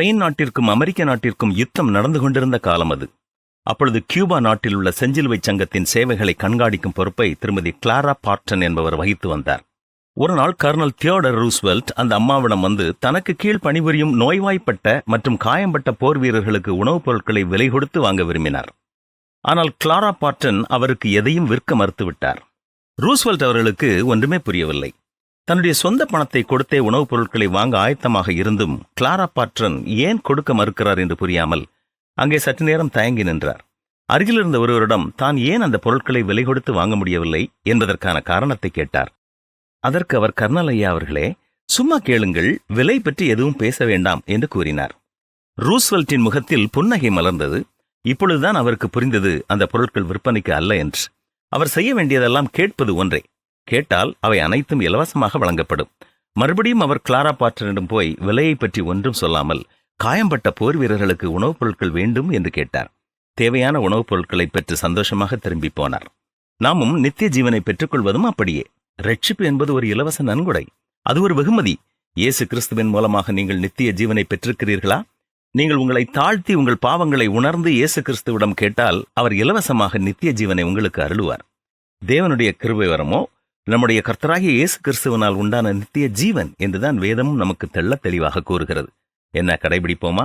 Spain நாட்டிற்கும் அமெரிக்க நாட்டிற்கும் யுத்தம் நடந்து கொண்டிருந்த காலம் அது. அப்பொழுது கியூபா நாட்டில் உள்ள செஞ்சிலுவை சங்கத்தின் சேவைகளை கண்காணிக்கும் பொறுப்பை திருமதி கிளாரா பார்ட்டன் என்பவர் வகித்து வந்தார். ஒரு நாள் கர்னல் தியோடர் ரூஸ்வெல்ட் அந்த அம்மாவிடம் வந்து தனக்கு கீழ் பணிபுரியும் நோய்வாய்ப்பட்ட மற்றும் காயம்பட்ட போர் வீரர்களுக்கு உணவுப் பொருட்களை விலை கொடுத்து வாங்க விரும்பினார். ஆனால் கிளாரா பார்ட்டன் அவருக்கு எதையும் விற்க மறுத்துவிட்டார். ரூஸ்வெல்ட் அவர்களுக்கு ஒன்றுமே புரியவில்லை. தன்னுடைய சொந்த பணத்தை கொடுத்தே உணவுப் பொருட்களை வாங்க ஆயத்தமாக இருந்தும் கிளாரா பார்ட்டன் ஏன் கொடுக்க மறுக்கிறார் என்று புரியாமல் அங்கே சற்று நேரம் தயங்கி நின்றார். அருகிலிருந்த ஒருவரிடம் தான் ஏன் அந்த பொருட்களை விலை கொடுத்து வாங்க முடியவில்லை என்பதற்கான காரணத்தை கேட்டார். அதற்கு அவர், கர்னல் ஐயா அவர்களே, சும்மா கேளுங்கள், விலை பற்றி எதுவும் பேச வேண்டாம் என்று கூறினார். ரூஸ்வெல்ட்டின் முகத்தில் புன்னகை மலர்ந்தது. இப்பொழுதுதான் அவருக்கு புரிந்தது அந்த பொருட்கள் விற்பனைக்கு அல்ல என்று. அவர் செய்ய வேண்டியதெல்லாம் கேட்பது ஒன்றே. கேட்டால் அவை அனைத்தும் இலவசமாக வழங்கப்படும். மறுபடியும் அவர் கிளாரா பார்ட்டனிடம் போய் விலையை பற்றி ஒன்றும் சொல்லாமல் காயம்பட்ட போர் வீரர்களுக்கு உணவுப் பொருட்கள் வேண்டும் என்று கேட்டார். தேவையான உணவுப் பொருட்களை பெற்று சந்தோஷமாக திரும்பி போனார். நாமும் நித்திய ஜீவனை பெற்றுக்கொள்வதும் அப்படியே. ரட்சிப்பு என்பது ஒரு இலவச நன்கொடை, அது ஒரு வெகுமதி. இயேசு கிறிஸ்துவின் மூலமாக நீங்கள் நித்திய ஜீவனை பெற்றிருக்கிறீர்களா? நீங்கள் உங்களை தாழ்த்தி உங்கள் பாவங்களை உணர்ந்து இயேசு கிறிஸ்துவிடம் கேட்டால் அவர் இலவசமாக நித்திய ஜீவனை உங்களுக்கு அருளுவார். தேவனுடைய கிருபை வரமோ நம்முடைய கர்த்தராகிய இயேசு கிறிஸ்துவினால் உண்டான நித்திய ஜீவன் என்றுதான் வேதமும் நமக்கு தெள்ளத் தெளிவாக கூறுகிறது. என்ன, கடைபிடிப்போமா?